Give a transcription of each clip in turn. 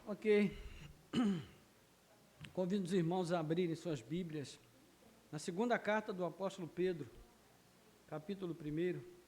Ok. Convido os irmãos a abrirem suas Bíblias na segunda carta do apóstolo Pedro, capítulo 1.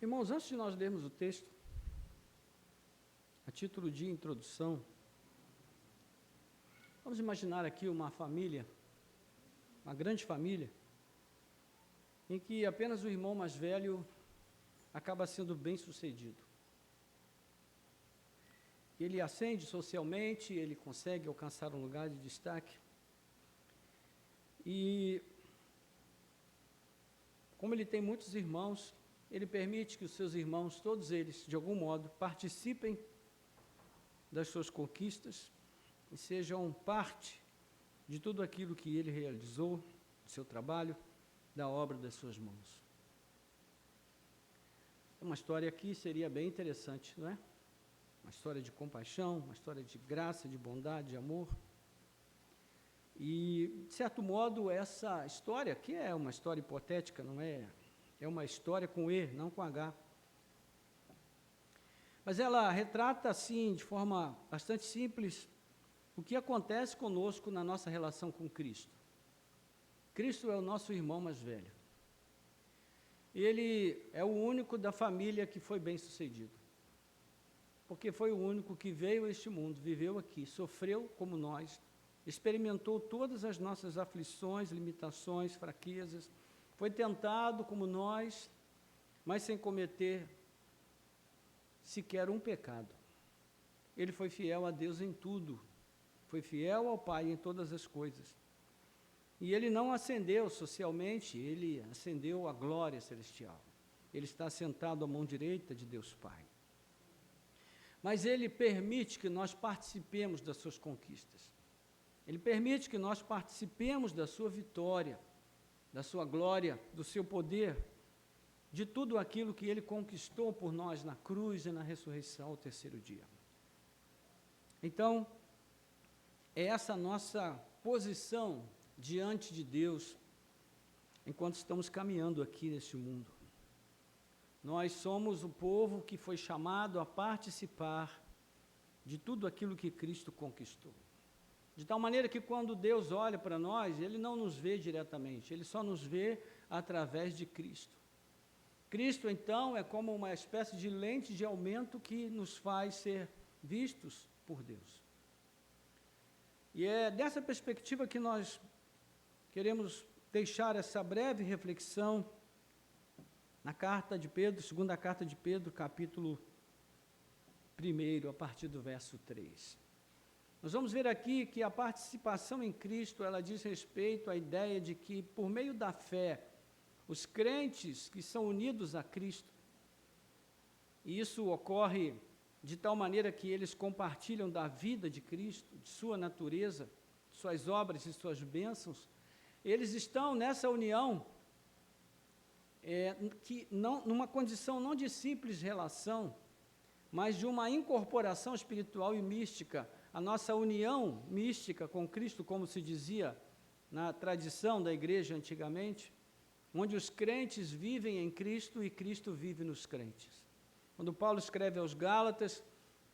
Irmãos, antes de nós lermos o texto, a título de introdução, vamos imaginar aqui uma família, uma grande família, em que apenas o irmão mais velho acaba sendo bem-sucedido. Ele ascende socialmente, ele consegue alcançar um lugar de destaque. E, como ele tem muitos irmãos, ele permite que os seus irmãos, todos eles, de algum modo, participem das suas conquistas e sejam parte de tudo aquilo que ele realizou, do seu trabalho, da obra das suas mãos. Uma história aqui seria bem interessante, não é? Uma história de compaixão, uma história de graça, de bondade, de amor. E, de certo modo, essa história, que é uma história hipotética, não é? É uma história com E, não com H. Mas ela retrata, assim, de forma bastante simples, o que acontece conosco na nossa relação com Cristo. Cristo é o nosso irmão mais velho. Ele é o único da família que foi bem-sucedido. Porque foi o único que veio a este mundo, viveu aqui, sofreu como nós, experimentou todas as nossas aflições, limitações, fraquezas, foi tentado como nós, mas sem cometer sequer um pecado. Ele foi fiel a Deus em tudo, foi fiel ao Pai em todas as coisas. E ele não ascendeu socialmente, ele ascendeu à glória celestial. Ele está sentado à mão direita de Deus Pai. Mas ele permite que nós participemos das suas conquistas. Ele permite que nós participemos da sua vitória, da sua glória, do seu poder, de tudo aquilo que ele conquistou por nós na cruz e na ressurreição ao terceiro dia. Então, é essa nossa posição diante de Deus, enquanto estamos caminhando aqui neste mundo. Nós somos o povo que foi chamado a participar de tudo aquilo que Cristo conquistou. De tal maneira que quando Deus olha para nós, Ele não nos vê diretamente, Ele só nos vê através de Cristo. Cristo, então, é como uma espécie de lente de aumento que nos faz ser vistos por Deus. E é dessa perspectiva que nós queremos deixar essa breve reflexão na carta de Pedro, segunda carta de Pedro, capítulo 1, a partir do verso 3. Nós vamos ver aqui que a participação em Cristo, ela diz respeito à ideia de que, por meio da fé, os crentes que são unidos a Cristo, e isso ocorre de tal maneira que eles compartilham da vida de Cristo, de sua natureza, de suas obras e suas bênçãos, eles estão nessa união, numa condição não de simples relação, mas de uma incorporação espiritual e mística. A nossa união mística com Cristo, como se dizia na tradição da igreja antigamente, onde os crentes vivem em Cristo e Cristo vive nos crentes. Quando Paulo escreve aos Gálatas,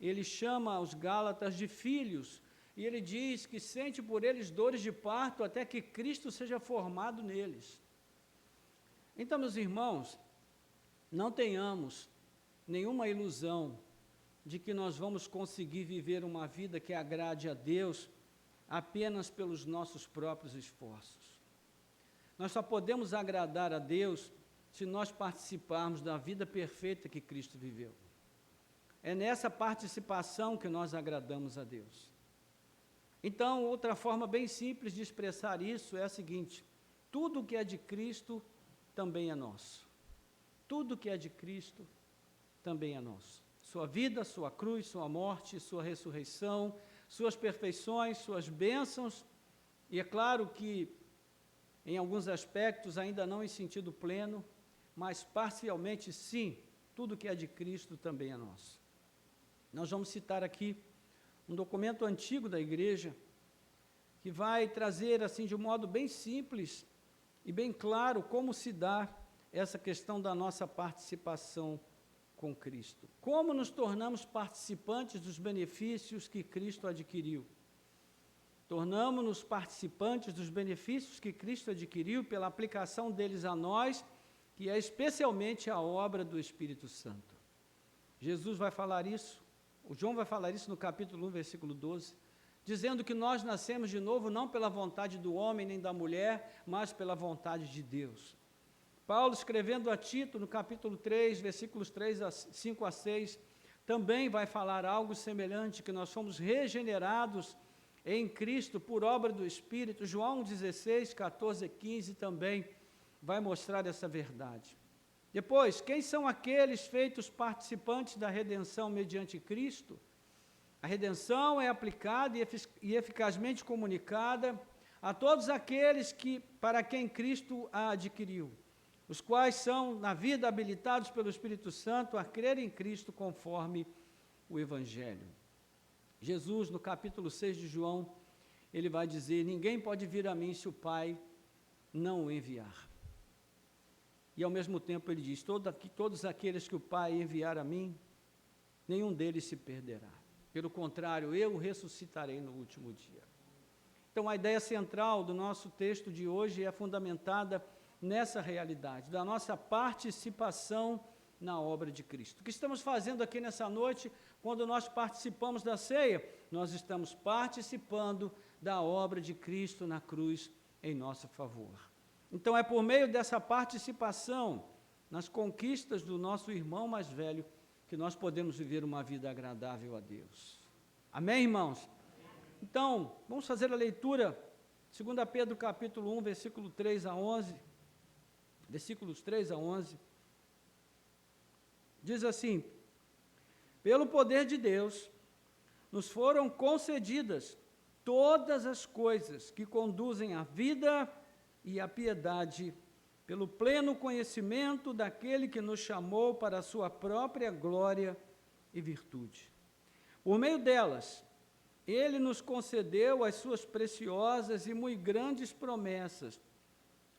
ele chama os Gálatas de filhos, e ele diz que sente por eles dores de parto até que Cristo seja formado neles. Então, meus irmãos, não tenhamos nenhuma ilusão de que nós vamos conseguir viver uma vida que agrade a Deus apenas pelos nossos próprios esforços. Nós só podemos agradar a Deus se nós participarmos da vida perfeita que Cristo viveu. É nessa participação que nós agradamos a Deus. Então, outra forma bem simples de expressar isso é a seguinte: tudo que é de Cristo também é nosso. Tudo que é de Cristo também é nosso. Sua vida, sua cruz, sua morte, sua ressurreição, suas perfeições, suas bênçãos, e é claro que, em alguns aspectos, ainda não em sentido pleno, mas parcialmente sim, tudo que é de Cristo também é nosso. Nós vamos citar aqui um documento antigo da igreja, que vai trazer, assim, de um modo bem simples e bem claro, como se dá essa questão da nossa participação com Cristo. Como nos tornamos participantes dos benefícios que Cristo adquiriu? Tornamos-nos participantes dos benefícios que Cristo adquiriu pela aplicação deles a nós, que é especialmente a obra do Espírito Santo. Jesus vai falar isso, o João vai falar isso no capítulo 1, versículo 12, dizendo que nós nascemos de novo não pela vontade do homem nem da mulher, mas pela vontade de Deus. Paulo, escrevendo a Tito, no capítulo 3, versículos 5 a 6, também vai falar algo semelhante, que nós fomos regenerados em Cristo por obra do Espírito. João 16, 14 e 15 também vai mostrar essa verdade. Depois, quem são aqueles feitos participantes da redenção mediante Cristo? A redenção é aplicada e eficazmente comunicada a todos aqueles para quem Cristo a adquiriu, os quais são, na vida, habilitados pelo Espírito Santo a crer em Cristo conforme o Evangelho. Jesus, no capítulo 6 de João, ele vai dizer: ninguém pode vir a mim se o Pai não o enviar. E, ao mesmo tempo, ele diz: todos aqueles que o Pai enviar a mim, nenhum deles se perderá. Pelo contrário, eu o ressuscitarei no último dia. Então, a ideia central do nosso texto de hoje é fundamentada nessa realidade, da nossa participação na obra de Cristo. O que estamos fazendo aqui nessa noite, quando nós participamos da ceia? Nós estamos participando da obra de Cristo na cruz em nosso favor. Então, é por meio dessa participação nas conquistas do nosso irmão mais velho que nós podemos viver uma vida agradável a Deus. Amém, irmãos? Então, vamos fazer a leitura, 2 Pedro capítulo 1, versículo 3 a 11, versículos 3 a 11, diz assim: pelo poder de Deus, nos foram concedidas todas as coisas que conduzem à vida e à piedade, pelo pleno conhecimento daquele que nos chamou para a sua própria glória e virtude. Por meio delas, ele nos concedeu as suas preciosas e muito grandes promessas,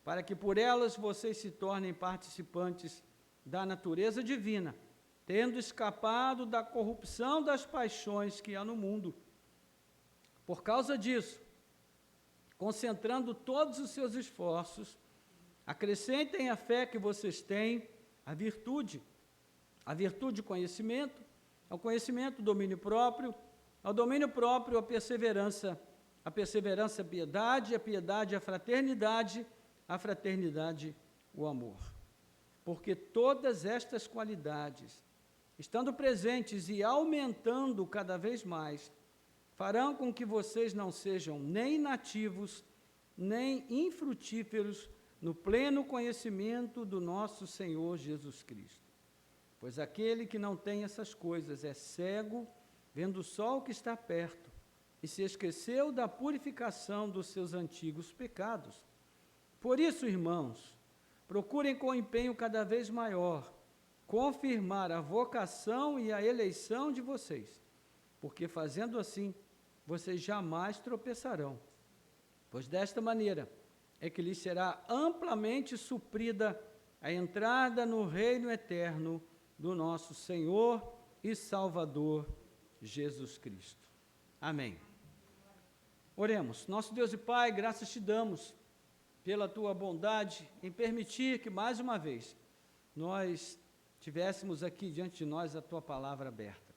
para que por elas vocês se tornem participantes da natureza divina, tendo escapado da corrupção das paixões que há no mundo. Por causa disso, concentrando todos os seus esforços, acrescentem à fé que vocês têm a virtude conhecimento, ao conhecimento domínio próprio, ao domínio próprio a perseverança a piedade, a piedade a fraternidade o amor. Porque todas estas qualidades, estando presentes e aumentando cada vez mais, farão com que vocês não sejam nem inativos, nem infrutíferos no pleno conhecimento do nosso Senhor Jesus Cristo. Pois aquele que não tem essas coisas é cego, vendo só o que está perto, e se esqueceu da purificação dos seus antigos pecados. Por isso, irmãos, procurem com empenho cada vez maior confirmar a vocação e a eleição de vocês, porque fazendo assim, vocês jamais tropeçarão, pois desta maneira é que lhes será amplamente suprida a entrada no reino eterno do nosso Senhor e Salvador Jesus Cristo. Amém. Oremos. Nosso Deus e Pai, graças te damos pela tua bondade em permitir que mais uma vez nós tivéssemos aqui diante de nós a tua palavra aberta.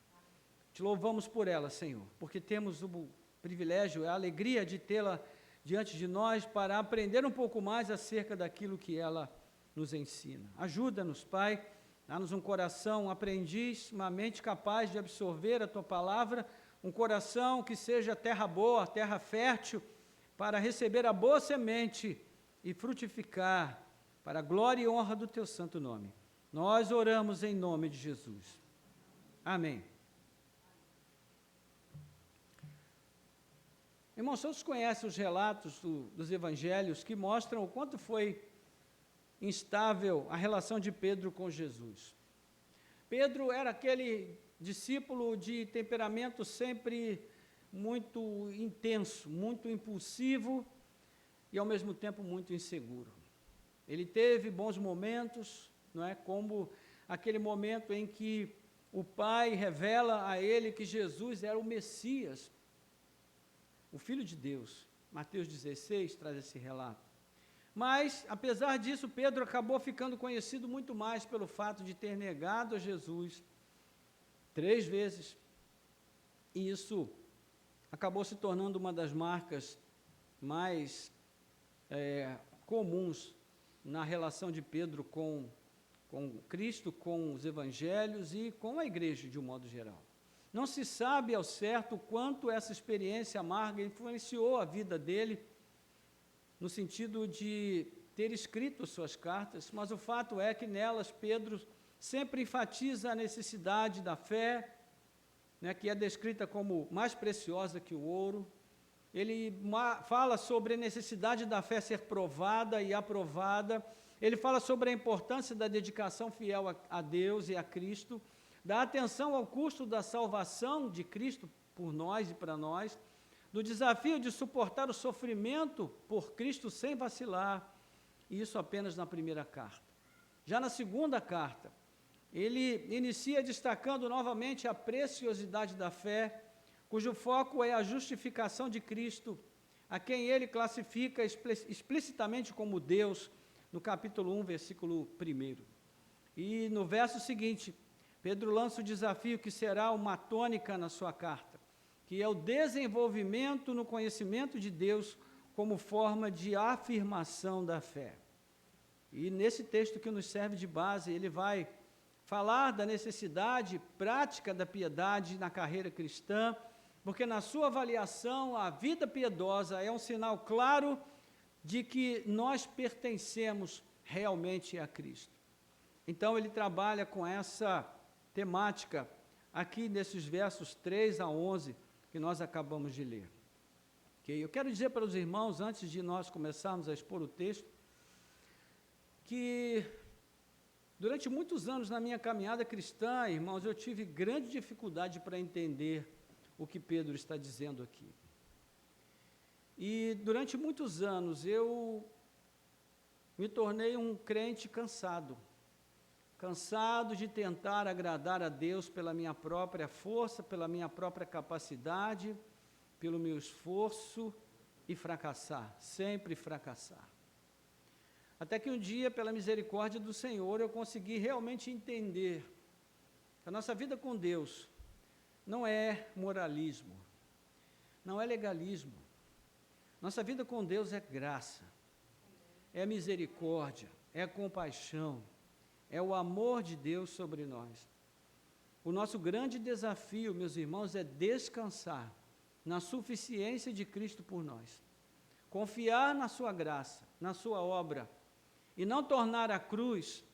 Te louvamos por ela, Senhor, porque temos o privilégio, a alegria de tê-la diante de nós para aprender um pouco mais acerca daquilo que ela nos ensina. Ajuda-nos, Pai, dá-nos um coração aprendiz, uma mente capaz de absorver a Tua palavra, um coração que seja terra boa, terra fértil, para receber a boa semente e frutificar para a glória e honra do Teu santo nome. Nós oramos em nome de Jesus. Amém. Irmãos, todos conhecem os relatos dos evangelhos que mostram o quanto foi instável a relação de Pedro com Jesus. Pedro era aquele discípulo de temperamento sempre muito intenso, muito impulsivo e, ao mesmo tempo, muito inseguro. Ele teve bons momentos, não é? Como aquele momento em que o Pai revela a ele que Jesus era o Messias, o Filho de Deus. Mateus 16 traz esse relato. Mas, apesar disso, Pedro acabou ficando conhecido muito mais pelo fato de ter negado a Jesus 3 vezes. E isso acabou se tornando uma das marcas mais comuns na relação de Pedro com Cristo, com os evangelhos e com a igreja de um modo geral. Não se sabe ao certo quanto essa experiência amarga influenciou a vida dele, no sentido de ter escrito suas cartas, mas o fato é que nelas Pedro sempre enfatiza a necessidade da fé, né, que é descrita como mais preciosa que o ouro. Ele fala sobre a necessidade da fé ser provada e aprovada. Ele fala sobre a importância da dedicação fiel a Deus e a Cristo, da atenção ao custo da salvação de Cristo por nós e para nós, do desafio de suportar o sofrimento por Cristo sem vacilar, e isso apenas na primeira carta. Já na segunda carta, ele inicia destacando novamente a preciosidade da fé, cujo foco é a justificação de Cristo, a quem ele classifica explicitamente como Deus, no capítulo 1, versículo 1. E no verso seguinte, Pedro lança o desafio que será uma tônica na sua carta, que é o desenvolvimento no conhecimento de Deus como forma de afirmação da fé. E nesse texto que nos serve de base, ele vai falar da necessidade prática da piedade na carreira cristã, porque na sua avaliação, a vida piedosa é um sinal claro de que nós pertencemos realmente a Cristo. Então, ele trabalha com essa temática aqui nesses versos 3 a 11, que nós acabamos de ler. Okay? Eu quero dizer para os irmãos, antes de nós começarmos a expor o texto, que durante muitos anos na minha caminhada cristã, irmãos, eu tive grande dificuldade para entender o que Pedro está dizendo aqui. E durante muitos anos eu me tornei um crente cansado de tentar agradar a Deus pela minha própria força, pela minha própria capacidade, pelo meu esforço e fracassar, sempre fracassar. Até que um dia, pela misericórdia do Senhor, eu consegui realmente entender que a nossa vida com Deus não é moralismo, não é legalismo. Nossa vida com Deus é graça, é misericórdia, é compaixão, é o amor de Deus sobre nós. O nosso grande desafio, meus irmãos, é descansar na suficiência de Cristo por nós. Confiar na sua graça, na sua obra, e não tornar a cruz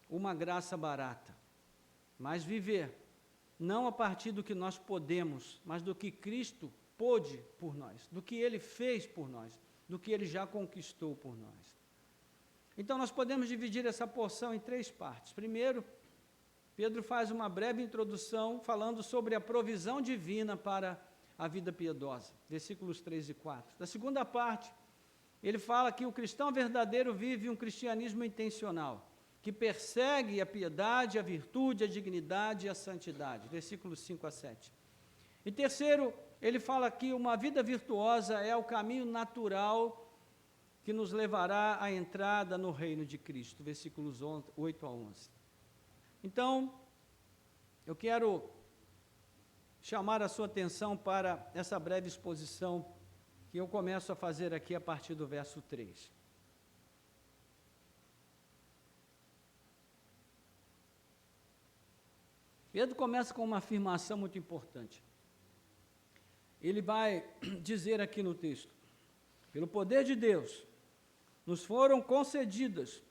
uma graça barata, mas viver, não a partir do que nós podemos, mas do que Cristo pôde por nós, do que Ele fez por nós, do que Ele já conquistou por nós. Então, nós podemos dividir essa porção em 3 partes. Primeiro, Pedro faz uma breve introdução falando sobre a provisão divina para a vida piedosa, versículos 3 e 4. Da segunda parte, ele fala que o cristão verdadeiro vive um cristianismo intencional, que persegue a piedade, a virtude, a dignidade e a santidade, versículos 5 a 7. E terceiro, ele fala que uma vida virtuosa é o caminho natural que nos levará à entrada no reino de Cristo, versículos 8 a 11. Então, eu quero chamar a sua atenção para essa breve exposição que eu começo a fazer aqui a partir do verso 3. Pedro começa com uma afirmação muito importante. Ele vai dizer aqui no texto: pelo poder de Deus, nos foram concedidas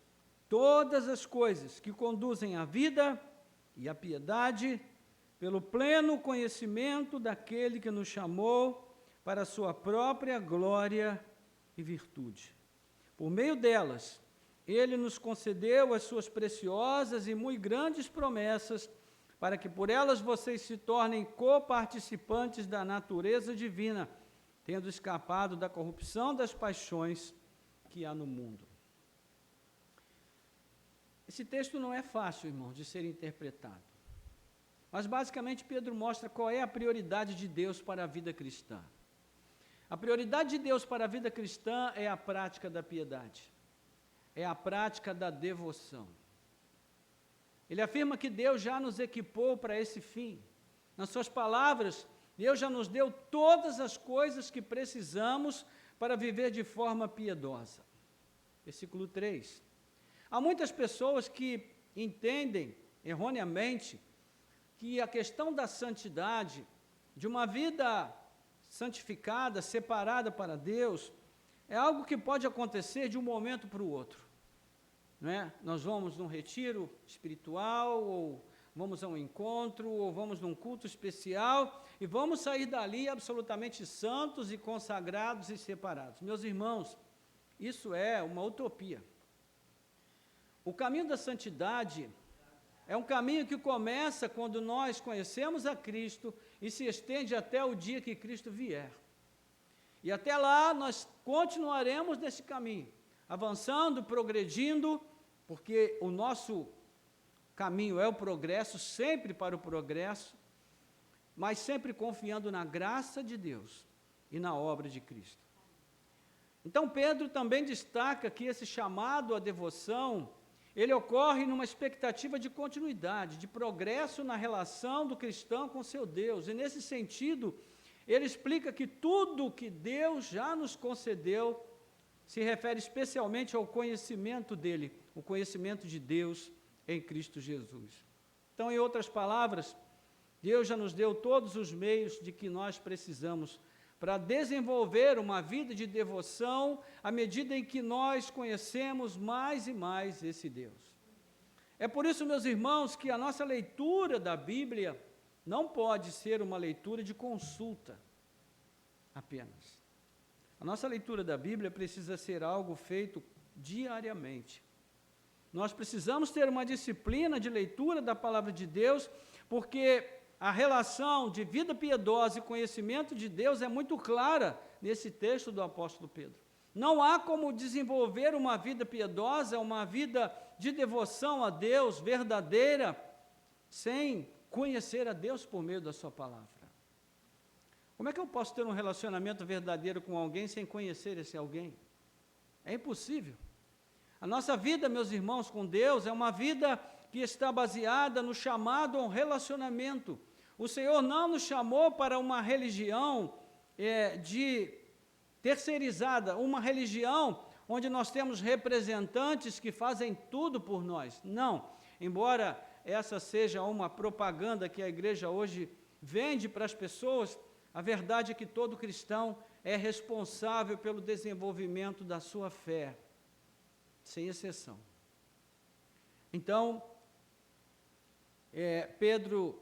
todas as coisas que conduzem à vida e à piedade, pelo pleno conhecimento daquele que nos chamou para a sua própria glória e virtude. Por meio delas, ele nos concedeu as suas preciosas e muito grandes promessas, para que por elas vocês se tornem coparticipantes da natureza divina, tendo escapado da corrupção das paixões que há no mundo. Esse texto não é fácil, irmãos, de ser interpretado. Mas, basicamente, Pedro mostra qual é a prioridade de Deus para a vida cristã. A prioridade de Deus para a vida cristã é a prática da piedade, é a prática da devoção. Ele afirma que Deus já nos equipou para esse fim. Nas suas palavras, Deus já nos deu todas as coisas que precisamos para viver de forma piedosa. Versículo 3. Há muitas pessoas que entendem erroneamente que a questão da santidade, de uma vida santificada, separada para Deus, é algo que pode acontecer de um momento para o outro. Não é? Nós vamos num retiro espiritual, ou vamos a um encontro, ou vamos num culto especial, e vamos sair dali absolutamente santos e consagrados e separados. Meus irmãos, isso é uma utopia. O caminho da santidade é um caminho que começa quando nós conhecemos a Cristo e se estende até o dia que Cristo vier. E até lá nós continuaremos nesse caminho, avançando, progredindo, porque o nosso caminho é o progresso, sempre para o progresso, mas sempre confiando na graça de Deus e na obra de Cristo. Então Pedro também destaca que esse chamado à devoção, ele ocorre numa expectativa de continuidade, de progresso na relação do cristão com seu Deus. E nesse sentido, ele explica que tudo que Deus já nos concedeu se refere especialmente ao conhecimento dele, o conhecimento de Deus em Cristo Jesus. Então, em outras palavras, Deus já nos deu todos os meios de que nós precisamos para desenvolver uma vida de devoção à medida em que nós conhecemos mais e mais esse Deus. É por isso, meus irmãos, que a nossa leitura da Bíblia não pode ser uma leitura de consulta apenas. A nossa leitura da Bíblia precisa ser algo feito diariamente. Nós precisamos ter uma disciplina de leitura da Palavra de Deus, porque a relação de vida piedosa e conhecimento de Deus é muito clara nesse texto do apóstolo Pedro. Não há como desenvolver uma vida piedosa, uma vida de devoção a Deus verdadeira, sem conhecer a Deus por meio da sua palavra. Como é que eu posso ter um relacionamento verdadeiro com alguém sem conhecer esse alguém? É impossível. A nossa vida, meus irmãos, com Deus é uma vida que está baseada no chamado a um relacionamento. O Senhor não nos chamou para uma religião terceirizada, uma religião onde nós temos representantes que fazem tudo por nós. Não, embora essa seja uma propaganda que a igreja hoje vende para as pessoas, a verdade é que todo cristão é responsável pelo desenvolvimento da sua fé, sem exceção. Então, Pedro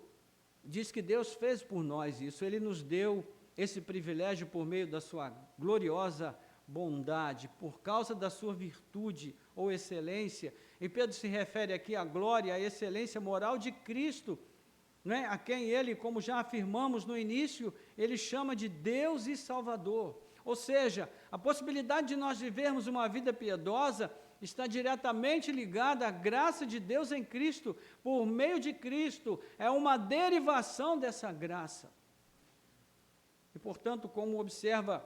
diz que Deus fez por nós isso, Ele nos deu esse privilégio por meio da sua gloriosa bondade, por causa da sua virtude ou excelência, e Pedro se refere aqui à glória, à excelência moral de Cristo, né, a quem Ele, como já afirmamos no início, Ele chama de Deus e Salvador. Ou seja, a possibilidade de nós vivermos uma vida piedosa está diretamente ligada à graça de Deus em Cristo, por meio de Cristo, é uma derivação dessa graça. E, portanto, como observa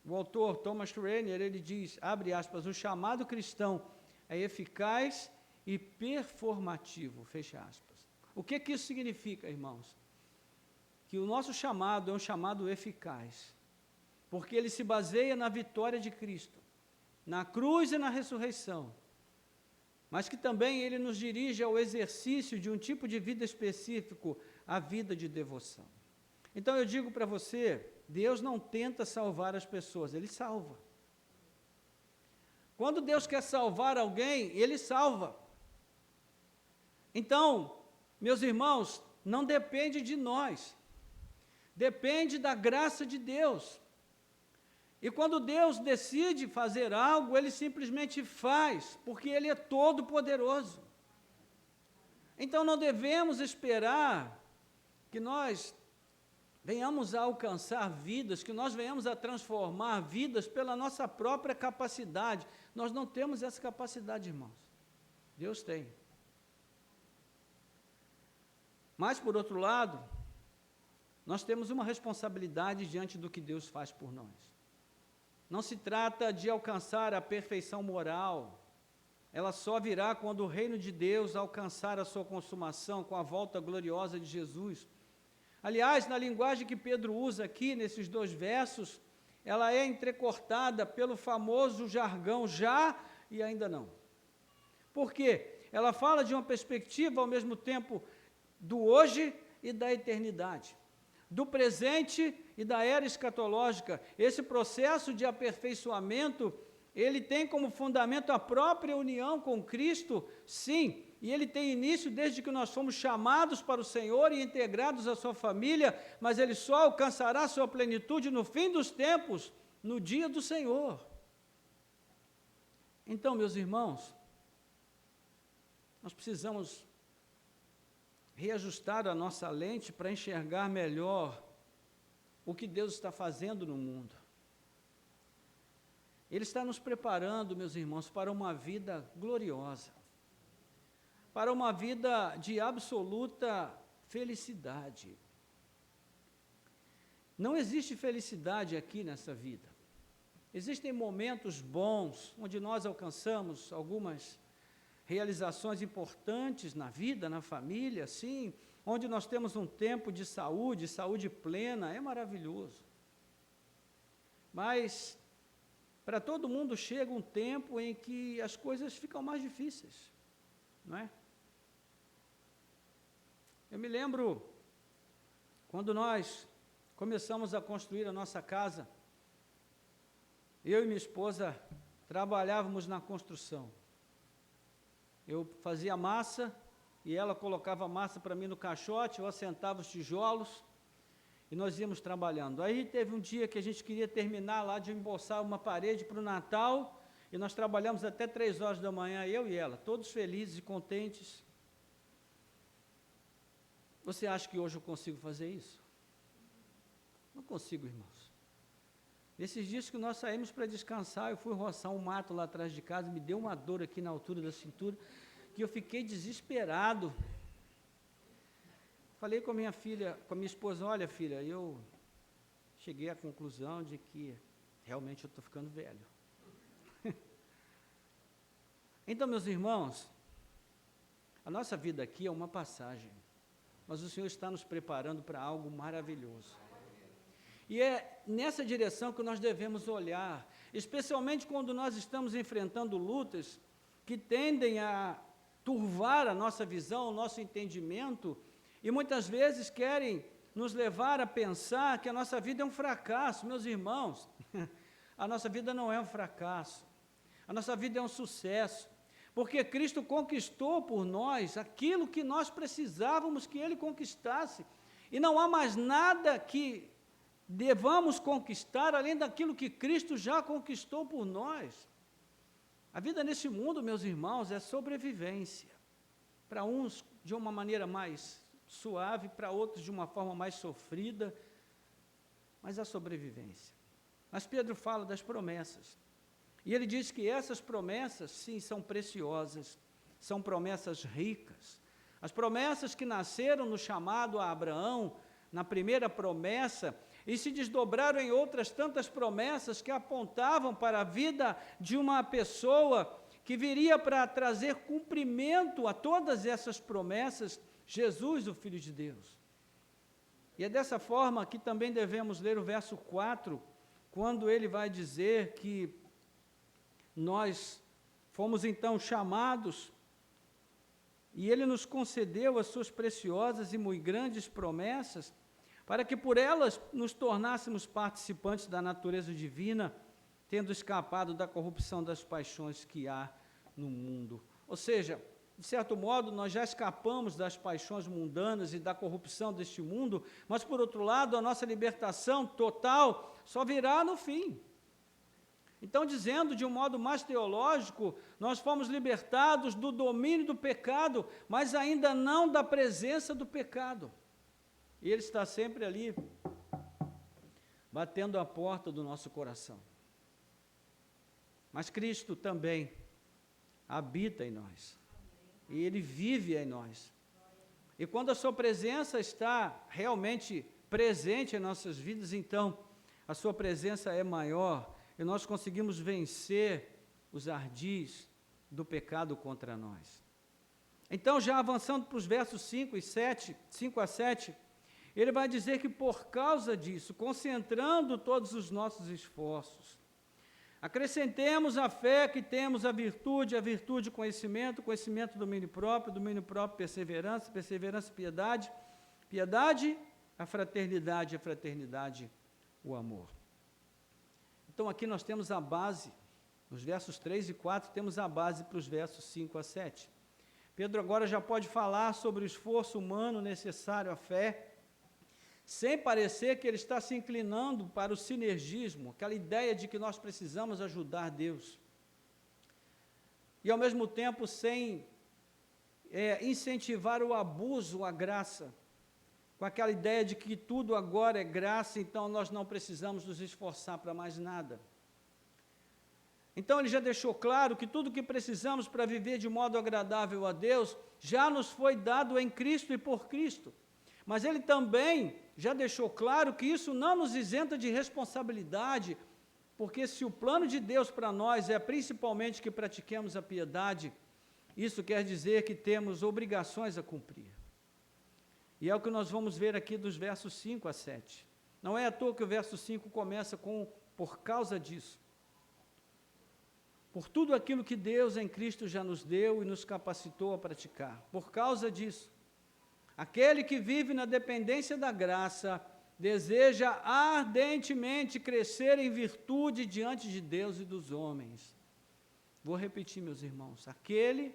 o autor Thomas Rainer, ele diz, abre aspas, o chamado cristão é eficaz e performativo, fecha aspas. O que isso significa, irmãos? Que o nosso chamado é um chamado eficaz, porque ele se baseia na vitória de Cristo, na cruz e na ressurreição. mas que também ele nos dirige ao exercício de um tipo de vida específico, a vida de devoção. Então eu digo para você, Deus não tenta salvar as pessoas, Ele salva. Quando Deus quer salvar alguém, Ele salva. Então, meus irmãos, não depende de nós, depende da graça de Deus. E quando Deus decide fazer algo, Ele simplesmente faz, porque Ele é todo poderoso. Então não devemos esperar que nós venhamos a alcançar vidas, que nós venhamos a transformar vidas pela nossa própria capacidade. Nós não temos essa capacidade, irmãos. Deus tem. Mas, por outro lado, nós temos uma responsabilidade diante do que Deus faz por nós. Não se trata de alcançar a perfeição moral. Ela só virá quando o reino de Deus alcançar a sua consumação com a volta gloriosa de Jesus. Aliás, na linguagem que Pedro usa aqui, nesses 2 versos, ela é entrecortada pelo famoso jargão já e ainda não. Por quê? Ela fala de uma perspectiva, ao mesmo tempo, do hoje e da eternidade, do presente e da era escatológica. Esse processo de aperfeiçoamento, ele tem como fundamento a própria união com Cristo, sim, e ele tem início desde que nós fomos chamados para o Senhor e integrados à sua família, mas ele só alcançará sua plenitude no fim dos tempos, no dia do Senhor. Então, meus irmãos, nós precisamos reajustar a nossa lente para enxergar melhor o que Deus está fazendo no mundo. Ele está nos preparando, meus irmãos, para uma vida gloriosa, para uma vida de absoluta felicidade. Não existe felicidade aqui nessa vida. Existem momentos bons, onde nós alcançamos algumas realizações importantes na vida, na família, sim, onde nós temos um tempo de saúde plena, é maravilhoso. Mas para todo mundo chega um tempo em que as coisas ficam mais difíceis, não é? Eu me lembro quando nós começamos a construir a nossa casa, eu e minha esposa trabalhávamos na construção. Eu fazia massa e ela colocava massa para mim no caixote, eu assentava os tijolos e nós íamos trabalhando. Aí teve um dia que a gente queria terminar lá de embolsar uma parede para o Natal e nós trabalhamos até 3 horas da manhã, eu e ela, todos felizes e contentes. Você acha que hoje eu consigo fazer isso? Não consigo, irmãos. Nesses dias que nós saímos para descansar, eu fui roçar um mato lá atrás de casa, me deu uma dor aqui na altura da cintura, que eu fiquei desesperado. Falei com a minha filha, com a minha esposa, olha filha, eu cheguei à conclusão de que realmente eu estou ficando velho. Então, meus irmãos, a nossa vida aqui é uma passagem, mas o Senhor está nos preparando para algo maravilhoso. E é nessa direção que nós devemos olhar, especialmente quando nós estamos enfrentando lutas que tendem a turvar a nossa visão, o nosso entendimento, e muitas vezes querem nos levar a pensar que a nossa vida é um fracasso. Meus irmãos, a nossa vida não é um fracasso, a nossa vida é um sucesso, porque Cristo conquistou por nós aquilo que nós precisávamos que Ele conquistasse, e não há mais nada que devamos conquistar além daquilo que Cristo já conquistou por nós. A vida nesse mundo, meus irmãos, é sobrevivência. Para uns de uma maneira mais suave, para outros de uma forma mais sofrida, mas a sobrevivência. Mas Pedro fala das promessas. E ele diz que essas promessas, sim, são preciosas, são promessas ricas. As promessas que nasceram no chamado a Abraão, na primeira promessa, e se desdobraram em outras tantas promessas que apontavam para a vida de uma pessoa que viria para trazer cumprimento a todas essas promessas, Jesus, o Filho de Deus. E é dessa forma que também devemos ler o verso 4, quando ele vai dizer que nós fomos então chamados e Ele nos concedeu as suas preciosas e muito grandes promessas, para que por elas nos tornássemos participantes da natureza divina, tendo escapado da corrupção das paixões que há no mundo. Ou seja, de certo modo, nós já escapamos das paixões mundanas e da corrupção deste mundo, mas, por outro lado, a nossa libertação total só virá no fim. Então, dizendo de um modo mais teológico, nós fomos libertados do domínio do pecado, mas ainda não da presença do pecado. E ele está sempre ali, batendo a porta do nosso coração. Mas Cristo também habita em nós. E Ele vive em nós. E quando a sua presença está realmente presente em nossas vidas, então a sua presença é maior e nós conseguimos vencer os ardis do pecado contra nós. Então, já avançando para os versos 5 a 7, ele vai dizer que por causa disso, concentrando todos os nossos esforços, acrescentemos a fé que temos a virtude conhecimento, conhecimento domínio próprio perseverança, perseverança piedade, piedade a fraternidade o amor. Então aqui nós temos a base, nos versos 3 e 4 temos a base para os versos 5 a 7. Pedro agora já pode falar sobre o esforço humano necessário à fé, sem parecer que ele está se inclinando para o sinergismo, aquela ideia de que nós precisamos ajudar Deus. E, ao mesmo tempo, sem incentivar o abuso à graça, com aquela ideia de que tudo agora é graça, então nós não precisamos nos esforçar para mais nada. Então, ele já deixou claro que tudo o que precisamos para viver de modo agradável a Deus já nos foi dado em Cristo e por Cristo. Mas ele também já deixou claro que isso não nos isenta de responsabilidade, porque se o plano de Deus para nós é principalmente que pratiquemos a piedade, isso quer dizer que temos obrigações a cumprir. E é o que nós vamos ver aqui dos versos 5 a 7. Não é à toa que o verso 5 começa com por causa disso. Por tudo aquilo que Deus em Cristo já nos deu e nos capacitou a praticar. Por causa disso, aquele que vive na dependência da graça deseja ardentemente crescer em virtude diante de Deus e dos homens. Vou repetir, meus irmãos. Aquele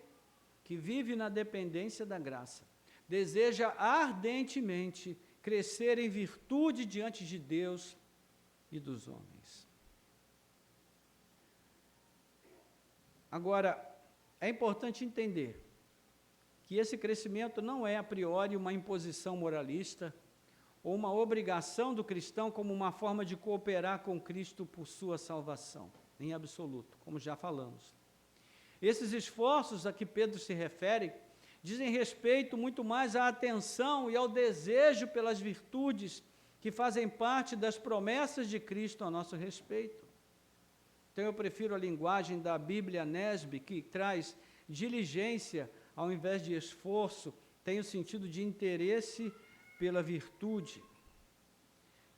que vive na dependência da graça deseja ardentemente crescer em virtude diante de Deus e dos homens. Agora, é importante entender que esse crescimento não é a priori uma imposição moralista ou uma obrigação do cristão como uma forma de cooperar com Cristo por sua salvação, em absoluto, como já falamos. Esses esforços a que Pedro se refere dizem respeito muito mais à atenção e ao desejo pelas virtudes que fazem parte das promessas de Cristo a nosso respeito. Então eu prefiro a linguagem da Bíblia Nesby, que traz diligência ao invés de esforço, tem o sentido de interesse pela virtude.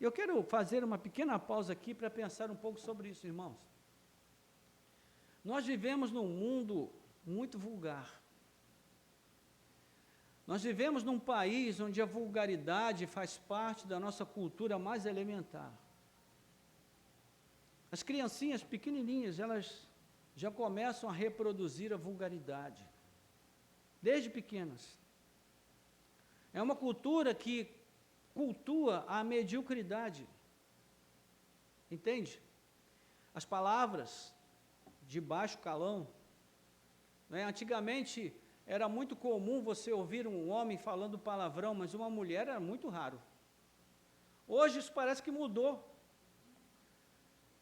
Eu quero fazer uma pequena pausa aqui para pensar um pouco sobre isso, irmãos. Nós vivemos num mundo muito vulgar. Nós vivemos num país onde a vulgaridade faz parte da nossa cultura mais elementar. As criancinhas pequenininhas, elas já começam a reproduzir a vulgaridade, desde pequenas. É uma cultura que cultua a mediocridade, entende? As palavras de baixo calão, né? Antigamente era muito comum você ouvir um homem falando palavrão, mas uma mulher era muito raro. Hoje isso parece que mudou.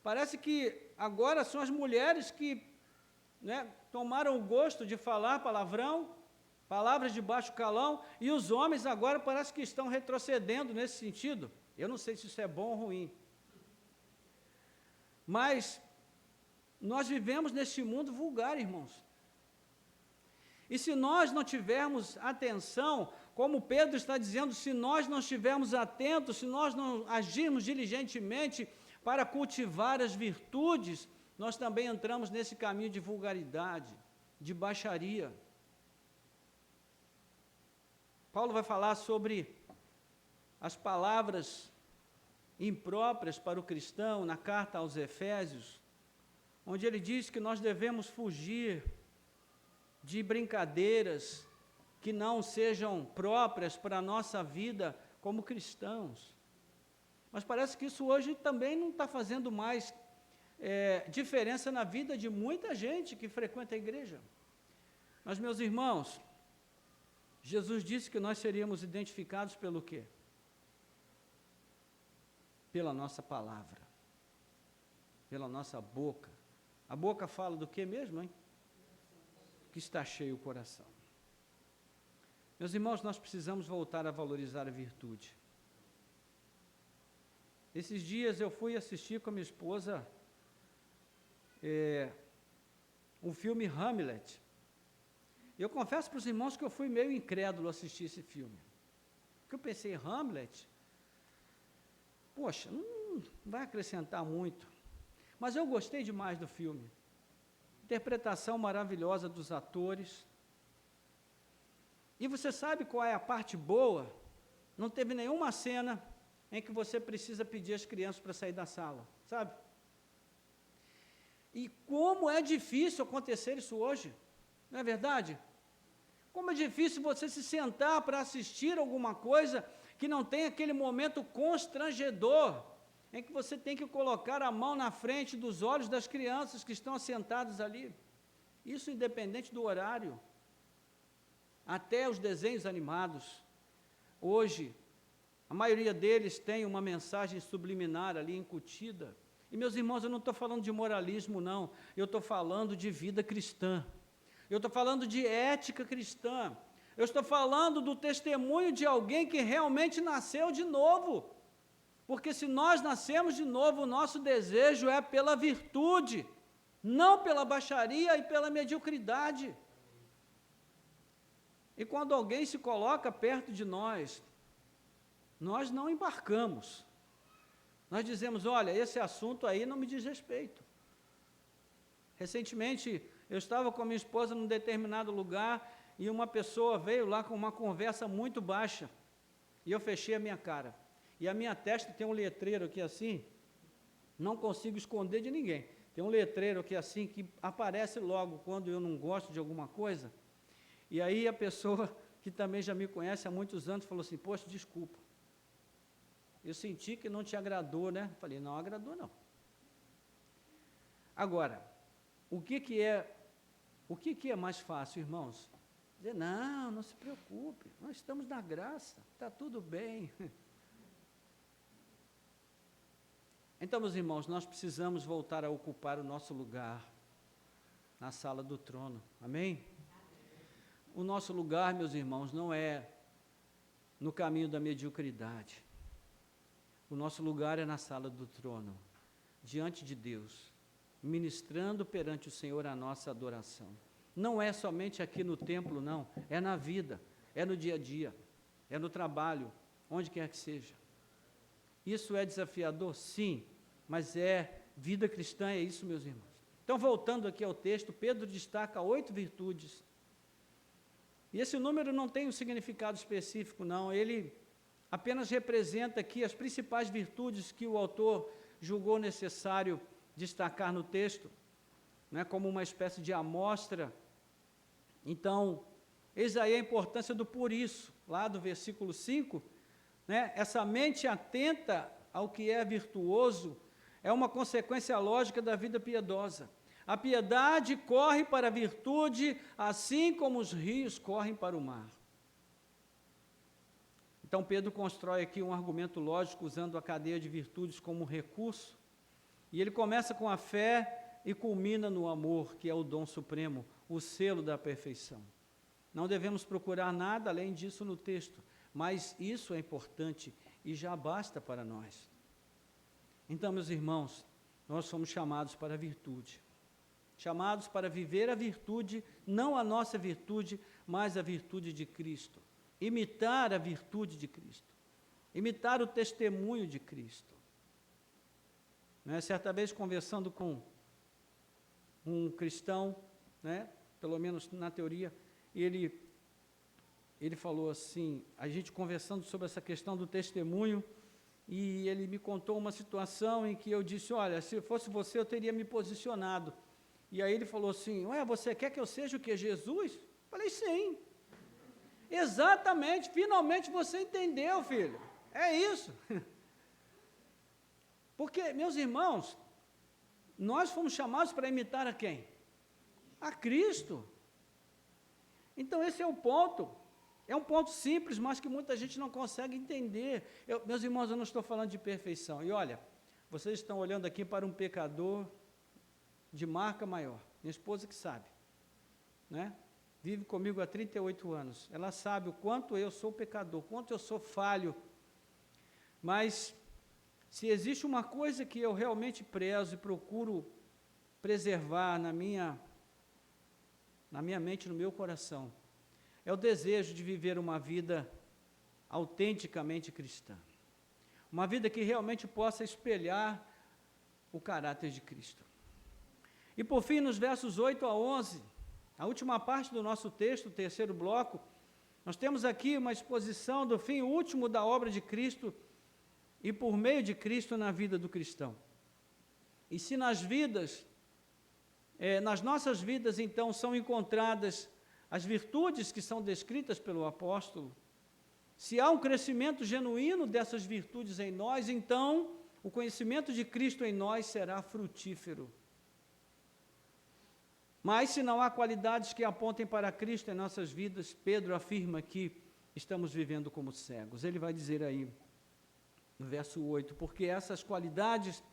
Parece que agora são as mulheres que, né, tomaram o gosto de falar palavrão, palavras de baixo calão, e os homens agora parece que estão retrocedendo nesse sentido. Eu não sei se isso é bom ou ruim. Mas nós vivemos neste mundo vulgar, irmãos. E se nós não tivermos atenção, como Pedro está dizendo, se nós não estivermos atentos, se nós não agirmos diligentemente para cultivar as virtudes, nós também entramos nesse caminho de vulgaridade, de baixaria. Paulo vai falar sobre as palavras impróprias para o cristão na carta aos Efésios, onde ele diz que nós devemos fugir de brincadeiras que não sejam próprias para a nossa vida como cristãos. Mas parece que isso hoje também não está fazendo mais diferença na vida de muita gente que frequenta a igreja. Mas, meus irmãos, Jesus disse que nós seríamos identificados pelo quê? Pela nossa palavra, pela nossa boca. A boca fala do que mesmo, hein? Que está cheio o coração. Meus irmãos, nós precisamos voltar a valorizar a virtude. Esses dias eu fui assistir com a minha esposa o filme Hamlet. Eu confesso para os irmãos que eu fui meio incrédulo assistir esse filme. Porque eu pensei, Hamlet, poxa, não vai acrescentar muito. Mas eu gostei demais do filme. Interpretação maravilhosa dos atores. E você sabe qual é a parte boa? Não teve nenhuma cena em que você precisa pedir às crianças para sair da sala, sabe? E como é difícil acontecer isso hoje, não é verdade? Como é difícil você se sentar para assistir alguma coisa que não tem aquele momento constrangedor, em que você tem que colocar a mão na frente dos olhos das crianças que estão assentadas ali. Isso independente do horário. Até os desenhos animados. Hoje, a maioria deles tem uma mensagem subliminar ali incutida. E, meus irmãos, eu não estou falando de moralismo, não. Eu estou falando de vida cristã. Eu estou falando de ética cristã. Eu estou falando do testemunho de alguém que realmente nasceu de novo. Porque se nós nascemos de novo, o nosso desejo é pela virtude, não pela baixaria e pela mediocridade. E quando alguém se coloca perto de nós, nós não embarcamos. Nós dizemos, olha, esse assunto aí não me diz respeito. Recentemente, eu estava com a minha esposa num determinado lugar e uma pessoa veio lá com uma conversa muito baixa. E eu fechei a minha cara. E a minha testa tem um letreiro aqui assim, não consigo esconder de ninguém. Tem um letreiro aqui assim que aparece logo quando eu não gosto de alguma coisa. E aí a pessoa que também já me conhece há muitos anos falou assim, poxa, desculpa. Eu senti que não te agradou, né? Falei, não agradou não. Agora, o que é mais fácil, irmãos? Dizer, não se preocupe, nós estamos na graça, está tudo bem. Então, meus irmãos, nós precisamos voltar a ocupar o nosso lugar na sala do trono, amém? O nosso lugar, meus irmãos, não é no caminho da mediocridade. O nosso lugar é na sala do trono, diante de Deus, ministrando perante o Senhor a nossa adoração. Não é somente aqui no templo, não, é na vida, é no dia a dia, é no trabalho, onde quer que seja. Isso é desafiador? Sim, mas é vida cristã, é isso, meus irmãos. Então, voltando aqui ao texto, Pedro destaca 8 virtudes. E esse número não tem um significado específico, não. Ele apenas representa aqui as principais virtudes que o autor julgou necessário destacar no texto, né, como uma espécie de amostra. Então, eis aí a importância do por isso, lá do versículo 5, né, essa mente atenta ao que é virtuoso é uma consequência lógica da vida piedosa. A piedade corre para a virtude, assim como os rios correm para o mar. Então, Pedro constrói aqui um argumento lógico, usando a cadeia de virtudes como recurso, e ele começa com a fé e culmina no amor, que é o dom supremo, o selo da perfeição. Não devemos procurar nada além disso no texto, mas isso é importante e já basta para nós. Então, meus irmãos, nós somos chamados para a virtude. Chamados para viver a virtude, não a nossa virtude, mas a virtude de Cristo. Imitar a virtude de Cristo. Imitar o testemunho de Cristo. Né? Certa vez, conversando com um cristão, né, pelo menos na teoria, ele ele falou assim, a gente conversando sobre essa questão do testemunho, e ele me contou uma situação em que eu disse, olha, se fosse você, eu teria me posicionado. E aí ele falou assim, ué, você quer que eu seja o que, Jesus? Falei, sim. Exatamente, finalmente você entendeu, filho. É isso. Porque, meus irmãos, nós fomos chamados para imitar a quem? A Cristo. Então esse é o ponto. É um ponto simples, mas que muita gente não consegue entender. Meus irmãos, eu não estou falando de perfeição. E olha, vocês estão olhando aqui para um pecador de marca maior. Minha esposa que sabe, né? Vive comigo há 38 anos. Ela sabe o quanto eu sou pecador, quanto eu sou falho. Mas, se existe uma coisa que eu realmente prezo e procuro preservar na minha mente, no meu coração, é o desejo de viver uma vida autenticamente cristã. Uma vida que realmente possa espelhar o caráter de Cristo. E por fim, nos versos 8 a 11, a última parte do nosso texto, o terceiro bloco, nós temos aqui uma exposição do fim último da obra de Cristo e por meio de Cristo na vida do cristão. E se nas nossas vidas, então, são encontradas as virtudes que são descritas pelo apóstolo, se há um crescimento genuíno dessas virtudes em nós, então o conhecimento de Cristo em nós será frutífero. Mas se não há qualidades que apontem para Cristo em nossas vidas, Pedro afirma que estamos vivendo como cegos. Ele vai dizer aí, no verso 8, porque essas qualidades,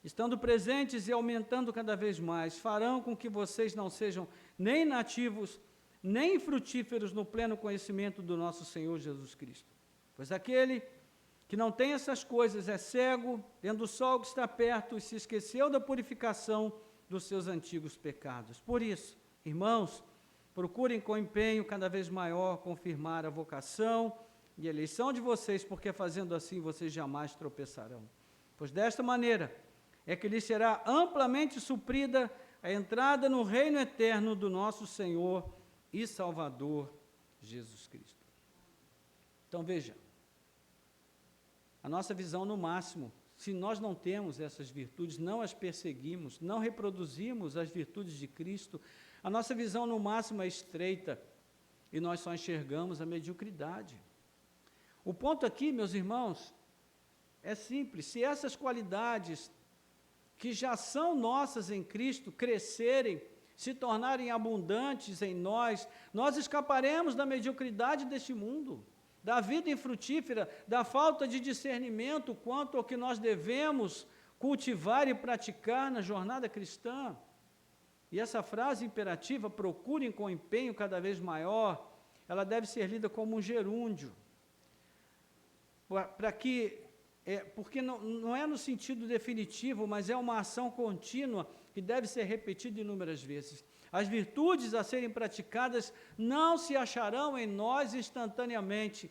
estando presentes e aumentando cada vez mais, farão com que vocês não sejam nem nativos, nem frutíferos no pleno conhecimento do nosso Senhor Jesus Cristo. Pois aquele que não tem essas coisas é cego, vendo o sol que está perto e se esqueceu da purificação dos seus antigos pecados. Por isso, irmãos, procurem com empenho cada vez maior confirmar a vocação e a eleição de vocês, porque fazendo assim vocês jamais tropeçarão. Pois desta maneira é que lhes será amplamente suprida a entrada no reino eterno do nosso Senhor e Salvador Jesus Cristo. Então veja, a nossa visão no máximo, se nós não temos essas virtudes, não as perseguimos, não reproduzimos as virtudes de Cristo, a nossa visão no máximo é estreita e nós só enxergamos a mediocridade. O ponto aqui, meus irmãos, é simples. Se essas qualidades que já são nossas em Cristo crescerem, se tornarem abundantes em nós, nós escaparemos da mediocridade deste mundo, da vida infrutífera, da falta de discernimento quanto ao que nós devemos cultivar e praticar na jornada cristã. E essa frase imperativa, procurem com empenho cada vez maior, ela deve ser lida como um gerúndio, porque não é no sentido definitivo, mas é uma ação contínua que deve ser repetida inúmeras vezes. As virtudes a serem praticadas não se acharão em nós instantaneamente,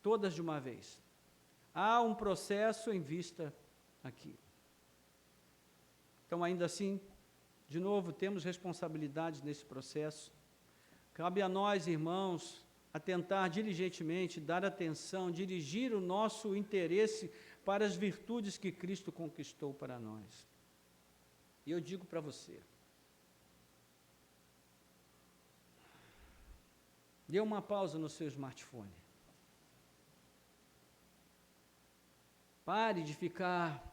todas de uma vez. Há um processo em vista aqui. Então, ainda assim, de novo, temos responsabilidades nesse processo. Cabe a nós, irmãos, atentar diligentemente, dar atenção, dirigir o nosso interesse para as virtudes que Cristo conquistou para nós. E eu digo para você, dê uma pausa no seu smartphone. Pare de ficar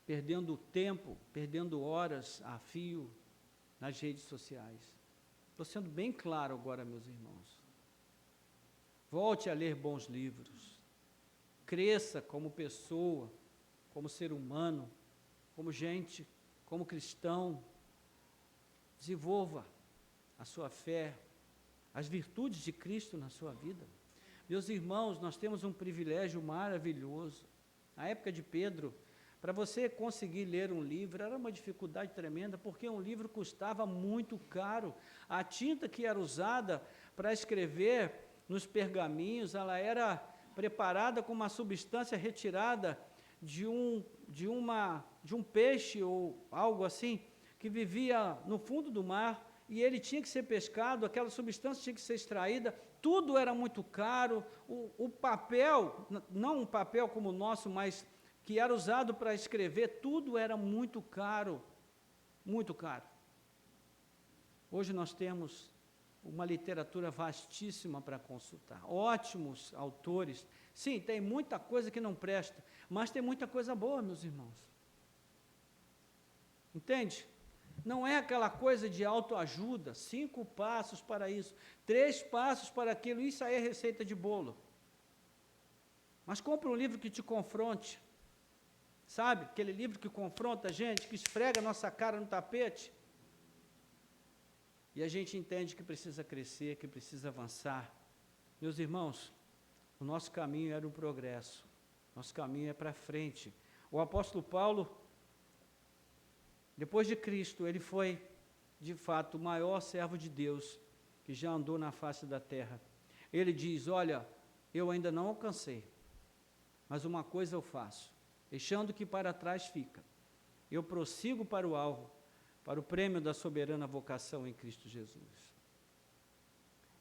perdendo tempo, perdendo horas a fio nas redes sociais. Estou sendo bem claro agora, meus irmãos. Volte a ler bons livros. Cresça como pessoa, como ser humano, como gente, como cristão. Desenvolva a sua fé, as virtudes de Cristo na sua vida. Meus irmãos, nós temos um privilégio maravilhoso. Na época de Pedro, para você conseguir ler um livro, era uma dificuldade tremenda, porque um livro custava muito caro. A tinta que era usada para escrever nos pergaminhos, ela era preparada com uma substância retirada de um peixe ou algo assim, que vivia no fundo do mar, e ele tinha que ser pescado, aquela substância tinha que ser extraída, tudo era muito caro, o papel, não um papel como o nosso, mas que era usado para escrever, tudo era muito caro, muito caro. Hoje nós temos uma literatura vastíssima para consultar, ótimos autores. Sim, tem muita coisa que não presta, mas tem muita coisa boa, meus irmãos. Entende? Não é aquela coisa de autoajuda, 5 passos para isso, 3 passos para aquilo, isso aí é receita de bolo. Mas compre um livro que te confronte, sabe? Aquele livro que confronta a gente, que esfrega a nossa cara no tapete. E a gente entende que precisa crescer, que precisa avançar. Meus irmãos, o nosso caminho era o progresso, nosso caminho é para frente. O apóstolo Paulo, depois de Cristo, ele foi, de fato, o maior servo de Deus que já andou na face da terra. Ele diz, olha, eu ainda não alcancei, mas uma coisa eu faço, deixando que para trás fica. Eu prossigo para o alvo, para o prêmio da soberana vocação em Cristo Jesus.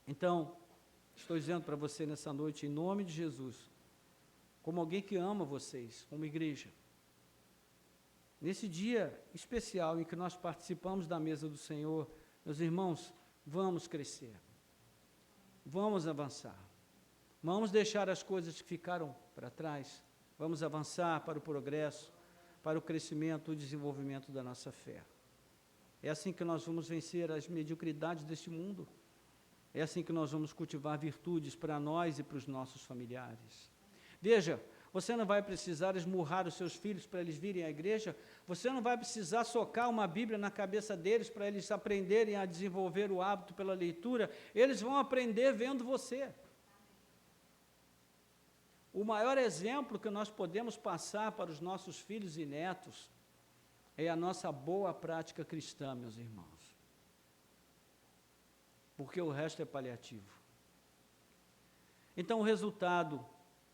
Então, estou dizendo para você nessa noite, em nome de Jesus, como alguém que ama vocês, como igreja, nesse dia especial em que nós participamos da mesa do Senhor, meus irmãos, vamos crescer, vamos avançar, vamos deixar as coisas que ficaram para trás, vamos avançar para o progresso, para o crescimento, o desenvolvimento da nossa fé. É assim que nós vamos vencer as mediocridades deste mundo, é assim que nós vamos cultivar virtudes para nós e para os nossos familiares. Veja, você não vai precisar esmurrar os seus filhos para eles virem à igreja, você não vai precisar socar uma Bíblia na cabeça deles para eles aprenderem a desenvolver o hábito pela leitura, eles vão aprender vendo você. O maior exemplo que nós podemos passar para os nossos filhos e netos é a nossa boa prática cristã, meus irmãos. Porque o resto é paliativo. Então, o resultado,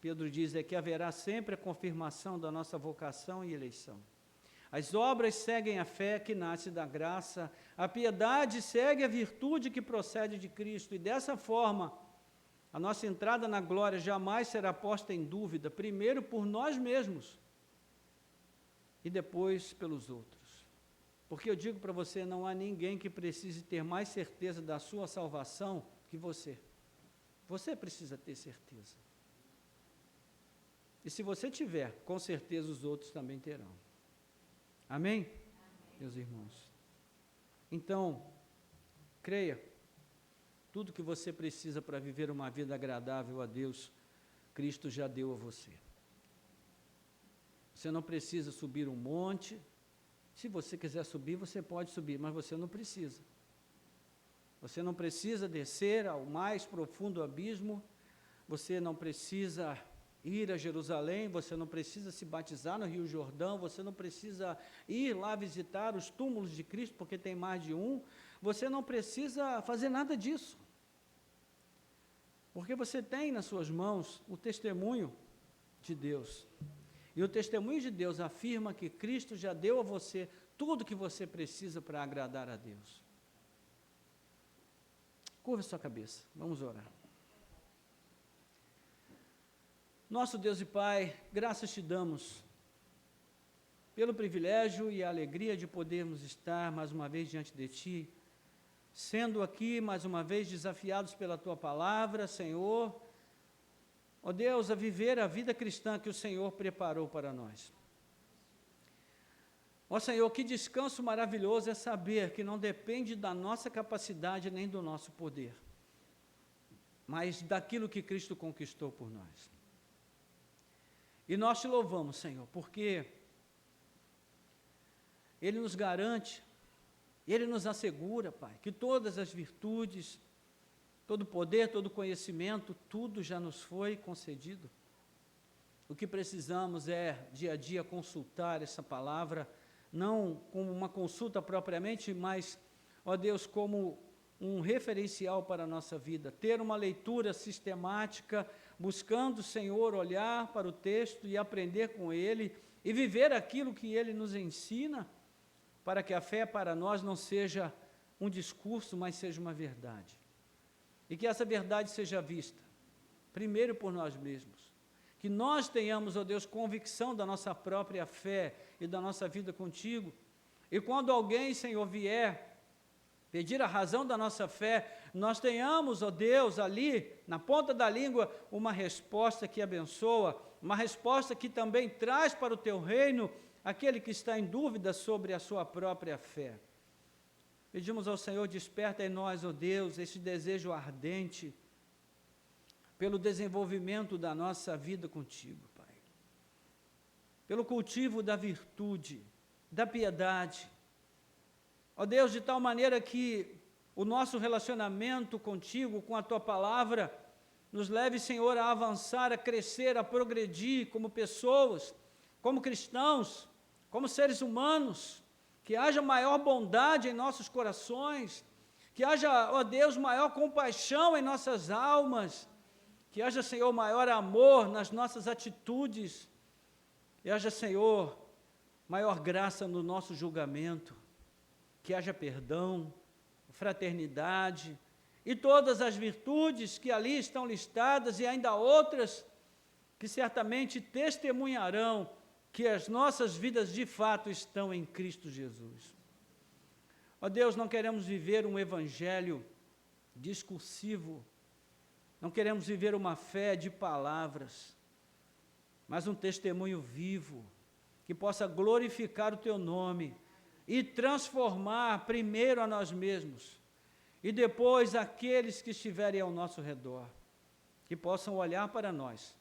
Pedro diz, é que haverá sempre a confirmação da nossa vocação e eleição. As obras seguem a fé que nasce da graça, a piedade segue a virtude que procede de Cristo, e dessa forma, a nossa entrada na glória jamais será posta em dúvida, primeiro por nós mesmos, e depois pelos outros. Porque eu digo para você, não há ninguém que precise ter mais certeza da sua salvação que você. Você precisa ter certeza. E se você tiver, com certeza os outros também terão. Amém? Amém. Meus irmãos. Então, creia, tudo que você precisa para viver uma vida agradável a Deus, Cristo já deu a você. Você não precisa subir um monte. Se você quiser subir, você pode subir, mas você não precisa. Você não precisa descer ao mais profundo abismo, você não precisa ir a Jerusalém, você não precisa se batizar no Rio Jordão, você não precisa ir lá visitar os túmulos de Cristo, porque tem mais de um, você não precisa fazer nada disso. Porque você tem nas suas mãos o testemunho de Deus. E o testemunho de Deus afirma que Cristo já deu a você tudo que você precisa para agradar a Deus. Curva sua cabeça, vamos orar. Nosso Deus e Pai, graças te damos pelo privilégio e a alegria de podermos estar mais uma vez diante de Ti, sendo aqui mais uma vez desafiados pela Tua palavra, Senhor, ó Deus, a viver a vida cristã que o Senhor preparou para nós. Ó Senhor, que descanso maravilhoso é saber que não depende da nossa capacidade nem do nosso poder, mas daquilo que Cristo conquistou por nós. E nós te louvamos, Senhor, porque Ele nos garante, Ele nos assegura, Pai, que todas as virtudes, todo poder, todo conhecimento, tudo já nos foi concedido. O que precisamos é, dia a dia, consultar essa palavra, não como uma consulta propriamente, mas, ó Deus, como um referencial para a nossa vida, ter uma leitura sistemática, buscando, Senhor, olhar para o texto e aprender com ele, e viver aquilo que ele nos ensina, para que a fé para nós não seja um discurso, mas seja uma verdade. e que essa verdade seja vista, primeiro por nós mesmos, que nós tenhamos, ó Deus, convicção da nossa própria fé e da nossa vida contigo, e quando alguém, Senhor, vier pedir a razão da nossa fé, nós tenhamos, ó Deus, ali, na ponta da língua, uma resposta que abençoa, uma resposta que também traz para o teu reino aquele que está em dúvida sobre a sua própria fé. Pedimos ao Senhor, desperta em nós, ó Deus, esse desejo ardente pelo desenvolvimento da nossa vida contigo, Pai. Pelo cultivo da virtude, da piedade. Ó Deus, de tal maneira que o nosso relacionamento contigo, com a Tua palavra, nos leve, Senhor, a avançar, a crescer, a progredir como pessoas, como cristãos, como seres humanos, que haja maior bondade em nossos corações, que haja, ó Deus, maior compaixão em nossas almas, que haja, Senhor, maior amor nas nossas atitudes, que haja, Senhor, maior graça no nosso julgamento, que haja perdão, fraternidade e todas as virtudes que ali estão listadas e ainda outras que certamente testemunharão que as nossas vidas de fato estão em Cristo Jesus. Ó Deus, não queremos viver um evangelho discursivo, não queremos viver uma fé de palavras, mas um testemunho vivo, que possa glorificar o Teu nome e transformar primeiro a nós mesmos e depois aqueles que estiverem ao nosso redor, que possam olhar para nós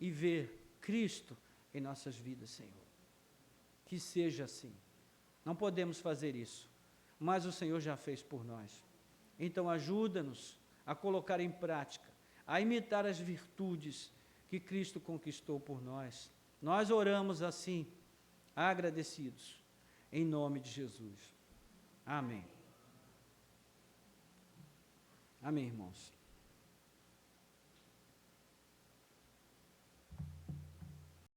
e ver Cristo em nossas vidas, Senhor. Que seja assim. Não podemos fazer isso, mas o Senhor já fez por nós. Então ajuda-nos a colocar em prática, a imitar as virtudes que Cristo conquistou por nós. Nós oramos assim, agradecidos, em nome de Jesus. Amém. Amém, irmãos.